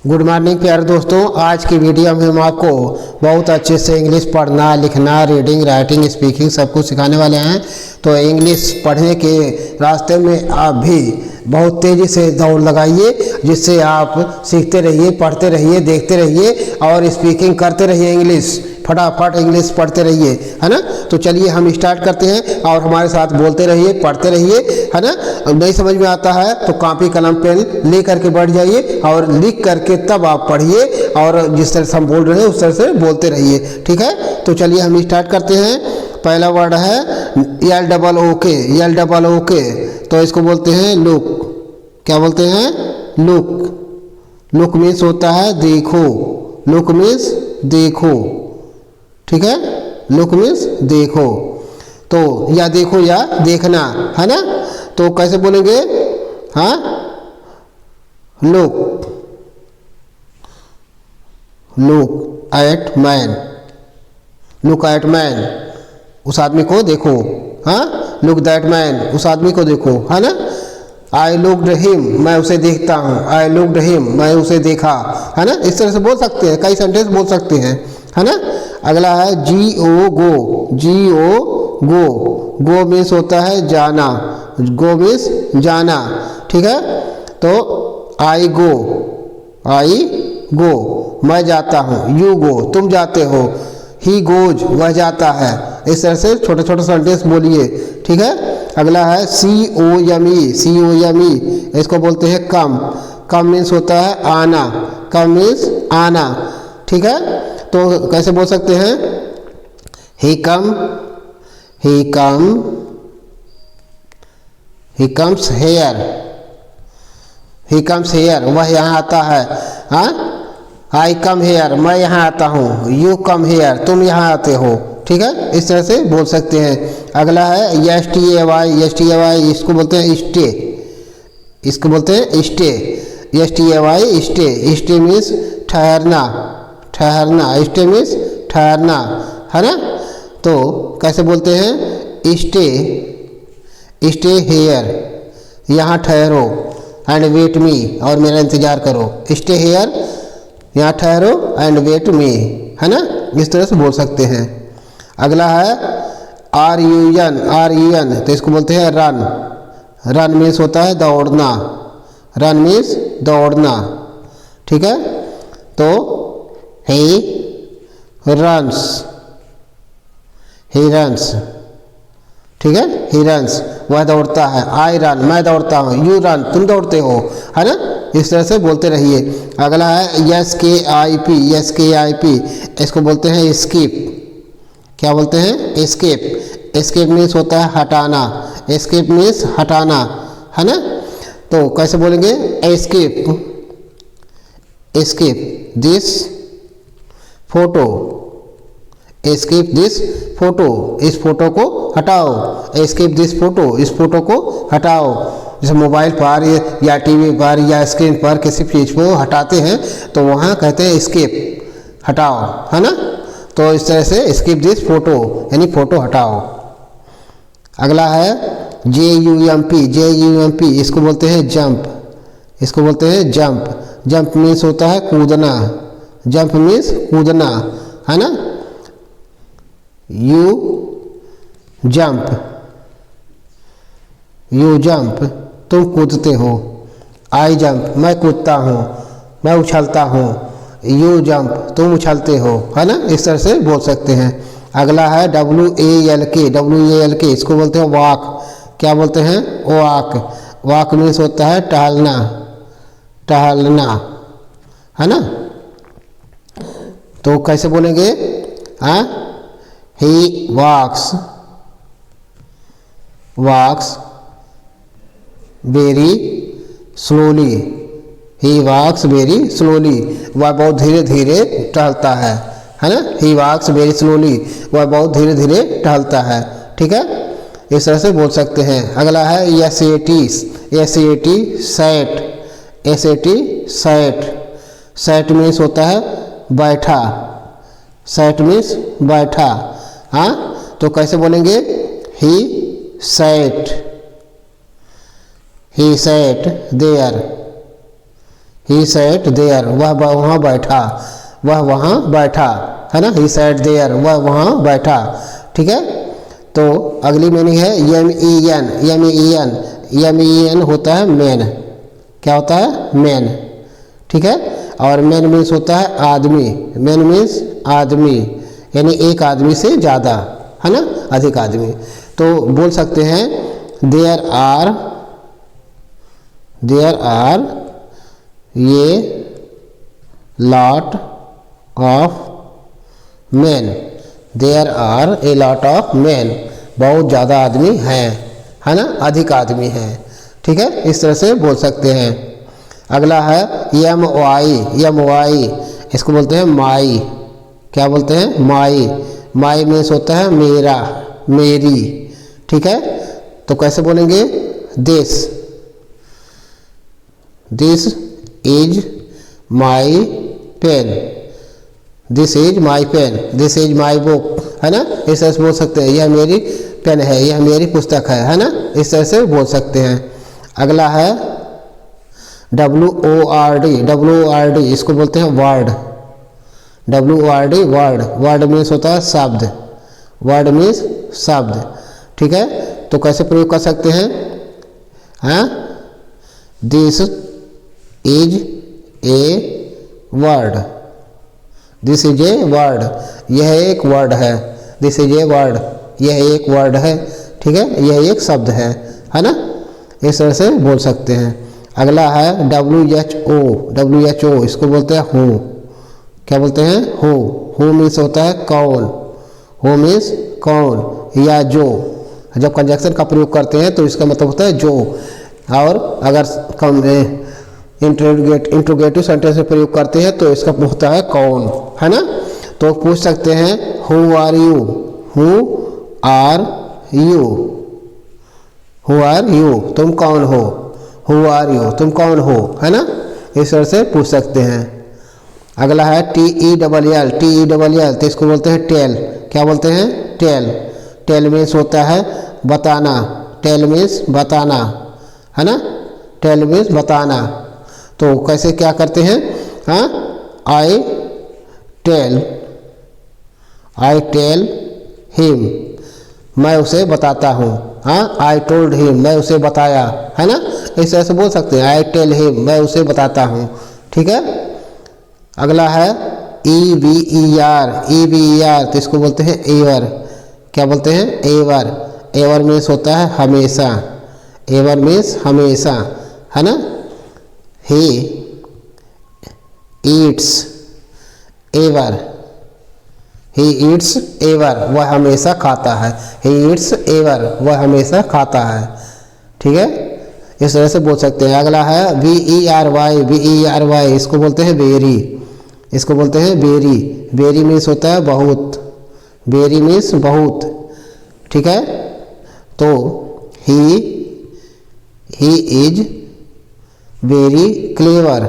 Good morning प्यारे दोस्तों। आज की वीडियो में हम आपको बहुत अच्छे से इंग्लिश पढ़ना, लिखना, रीडिंग, राइटिंग, स्पीकिंग सब कुछ सिखाने वाले हैं। तो इंग्लिश पढ़ने के रास्ते में आप भी बहुत तेज़ी से दौड़ लगाइए, जिससे आप सीखते रहिए, पढ़ते रहिए, देखते रहिए और स्पीकिंग करते रहिए। इंग्लिश फटाफट इंग्लिश पढ़ते रहिए, है ना। तो चलिए हम स्टार्ट करते हैं और हमारे साथ बोलते रहिए, पढ़ते रहिए, है ना। नहीं समझ में आता है तो कॉपी कलम पेन ले करके बैठ जाइए और लिख करके तब आप पढ़िए और जिस तरह से हम बोल रहे हैं उस तरह से बोलते रहिए, ठीक है। तो चलिए हम स्टार्ट करते हैं। पहला वर्ड है एल डबल ओ के, एल डबल ओ के। तो इसको बोलते हैं लुक। क्या बोलते हैं? लुक। लुक मीन्स होता है देखो, लुक मीन्स देखो, ठीक है। लुक मीन्स देखो। तो या देखो या देखना, है ना। तो कैसे बोलेंगे? हाँ, look, look at man, look at man, उस आदमी को देखो। हाँ, लुक दैट मैन, उस आदमी को देखो, है ना। आई लुक्ड हिम, मैं उसे देखता हूँ। आई लुक्ड हिम, मैं उसे देखा, है ना। इस तरह से बोल सकते हैं, कई सेंटेंस बोल सकते हैं, है ना। अगला है जी ओ गो, जी ओ गो। गो मीन्स होता है जाना, गो मीन्स जाना, ठीक है। तो आई गो, आई गो, मैं जाता हूँ। यू गो, तुम जाते हो। ही गोज, वह जाता है। इस तरह से छोटे छोटे सेंटेंस बोलिए, ठीक है। अगला है सी ओ एम ई, सी ओ एम ई, इसको बोलते हैं कम। कम मीन्स होता है आना, कम मीन्स आना, ठीक है। तो कैसे बोल सकते हैं? He come, he come, he comes here, he comes here, वह यहाँ आता है। हाँ, आई कम हेयर, मैं यहाँ आता हूँ। यू कम हेयर, तुम यहाँ आते हो, ठीक है। इस तरह से बोल सकते हैं। अगला है S T A Y, S T A Y, इसको बोलते हैं स्टे, इसको बोलते हैं stay, S T A Y, stay. Stay means ठहरना, ठहरना, स्टे मीन्स ठहरना, है ना। तो कैसे बोलते हैं? स्टे, स्टे हेयर, यहाँ ठहरो। एंड वेट मी, और मेरा इंतजार करो। स्टे हेयर, यहाँ ठहरो। एंड वेट मी, है ना। इस तरह से बोल सकते हैं। अगला है R U N, R U N, तो इसको बोलते हैं रन। रन मीन्स होता है दौड़ना, रन मीन्स दौड़ना, ठीक है। तो ही रन्स, ही रन्स, ठीक है। ही रन्स, वह दौड़ता है। आई रन, मैं दौड़ता हूँ। यू रन, तुम दौड़ते हो, है ना। इस तरह से बोलते रहिए। अगला है एस के आई पी, एस के आई पी, इसको बोलते हैं स्किप। क्या बोलते हैं? एस्केप। एस्केप मीन्स होता है हटाना, एस्केप मीन्स हटाना, है ना। तो कैसे बोलेंगे? Escape, escape this photo, escape this photo, इस फोटो को हटाओ। एस्केप दिस फोटो, इस फोटो को हटाओ। जैसे मोबाइल पर या टीवी पर या स्क्रीन पर किसी चीज़ को हटाते हैं तो वहाँ कहते हैं एस्केप, हटाओ, है ना। तो इस तरह से एस्केप दिस फोटो यानी फोटो हटाओ। अगला है जे you M P, J you M P, इसको बोलते हैं जंप, इसको बोलते हैं जंप। जंप मीन्स होता है कूदना, जंप मीन्स कूदना, है ना। यू जंप, यू जंप, तुम कूदते हो। आई जंप, मैं कूदता हूँ, मैं उछलता हूँ। यू जंप, तुम उछलते हो, है ना। इस तरह से बोल सकते हैं। अगला है डब्ल्यू ए एल के, डब्ल्यू ए एल के, इसको बोलते हैं वॉक। क्या बोलते हैं? वॉक। वॉक मीन्स होता है टहलना, टहलना, है ना। तो कैसे बोलेंगे? हाँ, ही वॉक्स, वॉक्स वेरी स्लोली, ही वॉक्स वेरी स्लोली, वह बहुत धीरे धीरे टहलता है ना। ही वॉक्स वेरी स्लोली, वह बहुत धीरे धीरे टहलता है, ठीक है। इस तरह से बोल सकते हैं। अगला है S A T, S A T sat, S A T sat. Sat means होता है बैठा, सैट मीन्स बैठा। हाँ, तो कैसे बोलेंगे? He sat, he sat there, he sat there, वह वहाँ बैठा, वह वहाँ बैठा, है ना। ही सैट देयर, वह वहाँ बैठा, ठीक है। तो अगली मीनिंग है M E N, M E N, M E N होता है मैन, क्या होता है मैन, ठीक है। और मैन मीन्स होता है आदमी, मैन मीन्स आदमी, यानी एक आदमी से ज़्यादा, है ना, अधिक आदमी। तो बोल सकते हैं देयर आर ये lot of man, there are a lot of man, बहुत ज़्यादा आदमी हैं, है ना, अधिक आदमी हैं, ठीक है। इस तरह से बोल सकते हैं। अगला है एम वाई, इसको बोलते हैं माई, क्या बोलते हैं माई, माई मीन्स होता है मेरा, मेरी, ठीक है। तो कैसे बोलेंगे this is my pen, this is my pen, this is my book, है ना। इस तरह से बोल सकते हैं यह मेरी पेन है, यह मेरी पुस्तक है ना, इस तरह से बोल सकते हैं। अगला है WORD, इसको बोलते हैं word, WORD word, word means होता है शब्द, वर्ड मीन्स शब्द, ठीक है। तो कैसे प्रयोग कर सकते हैं, हाँ, this is a word, this is a word, यह एक वर्ड है, दिस इज ए वर्ड, यह एक वर्ड है, ठीक है, यह एक शब्द है ना, इस तरह से बोल सकते हैं। अगला है WHO, इसको बोलते हैं हु, क्या बोलते हैं हु मीन्स होता है कौन, हु मीन्स कौन या जो, जब कंजक्शन का प्रयोग करते हैं तो इसका मतलब होता है जो। और अगर इंट्रोगेटिव सेंटेंस में प्रयोग करते हैं तो इसका होता है कौन, है ना। तो पूछ सकते हैं हु आर यू, तुम कौन हो, हु आर यू, तुम कौन हो, है ना, इस तरह से पूछ सकते हैं। अगला है TELL, तो इसको बोलते हैं टेल, क्या बोलते हैं टेल मीन्स होता है बताना, टेल मीन्स बताना, है ना, टेल मीन्स बताना। तो कैसे क्या करते हैं, हाँ, आई टेल हिम, मैं उसे बताता हूँ, हाँ, आई टोल्ड हिम, मैं उसे बताया, है ना, इस तरह से बोल सकते हैं आई टेल हिम, मैं उसे बताता हूँ, ठीक है। अगला है EVER, तो इसको बोलते हैं एवर, क्या बोलते हैं एवर मीन्स होता है हमेशा, एवर मीन्स हमेशा, है ना। ही ईट्स एवर, वह हमेशा खाता है, ही ईट्स एवर, वह हमेशा खाता है, ठीक है, इस तरह से बोल सकते हैं। अगला है VERY, इसको बोलते हैं बेरी, इसको बोलते हैं बेरी मीन्स होता है बहुत, बेरी मीन्स बहुत, ठीक है। तो ही इज वेरी क्लेवर,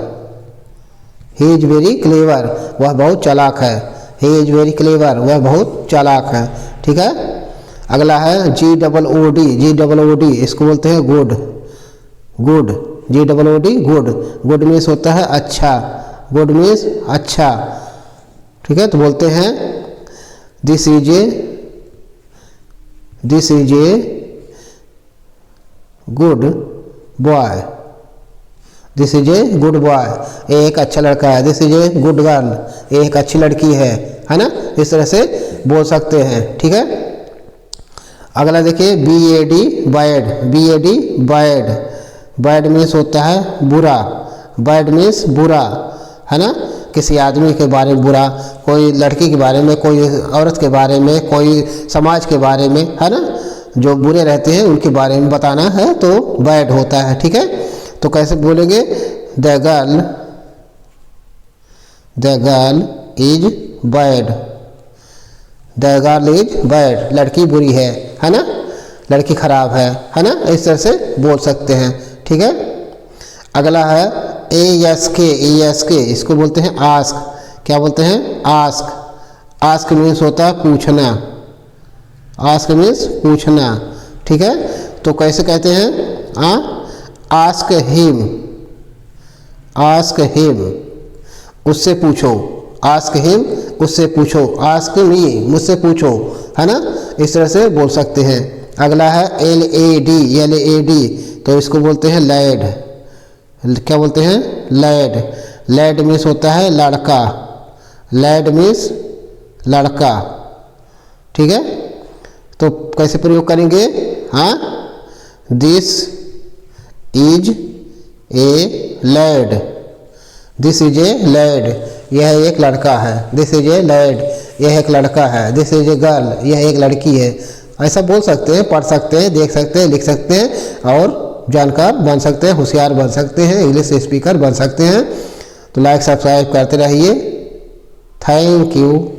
वह बहुत चालाक है, ही इज वेरी क्लेवर, वह बहुत चालाक है, ठीक है। अगला है GOOD, इसको बोलते हैं गुड, GOOD, गुड मीन्स होता है अच्छा, गुड मीन्स अच्छा, ठीक है। तो बोलते हैं this is a good boy, this is a good boy, एक अच्छा लड़का है, this is a good girl, एक अच्छी लड़की है ना, इस तरह से बोल सकते हैं, ठीक है। अगला देखिए बैड मीन्स होता है बुरा, बैड मीन्स बुरा, है ना, किसी आदमी के बारे में बुरा, कोई लड़की के बारे में, कोई औरत के बारे में, कोई समाज के बारे में, है ना, जो बुरे रहते हैं उनके बारे में बताना है तो बैड होता है, ठीक है। तो कैसे बोलेंगे द गर्ल इज बैड, लड़की बुरी है ना, लड़की खराब है ना, इस तरह से बोल सकते हैं, ठीक है। अगला है ASK, इसको बोलते हैं आस्क, क्या बोलते हैं आस्क मीन्स होता है पूछना, आस्क मीन्स पूछना, ठीक है। तो कैसे कहते हैं आस्क आस्क हिम, उससे पूछो। आस्क हिम, उससे पूछो। आस्क मी, मुझसे पूछो, है ना। इस तरह से बोल सकते हैं। अगला है LAD, LAD, तो इसको बोलते हैं लैड। क्या बोलते हैं? लैड। लैड मीन्स होता है लड़का। लैड मीन्स लड़का, ठीक है। तो कैसे प्रयोग करेंगे? हाँ, this is a lad, this is a lad, यह एक लड़का है। दिस इज ए लैड, यह एक लड़का है। दिस इज ए गर्ल, यह एक लड़की है। ऐसा बोल सकते हैं, पढ़ सकते हैं, देख सकते हैं, लिख सकते हैं और जानकार बन सकते हैं, होशियार बन सकते हैं, इंग्लिश स्पीकर बन सकते हैं। तो लाइक सब्सक्राइब करते रहिए। Thank you.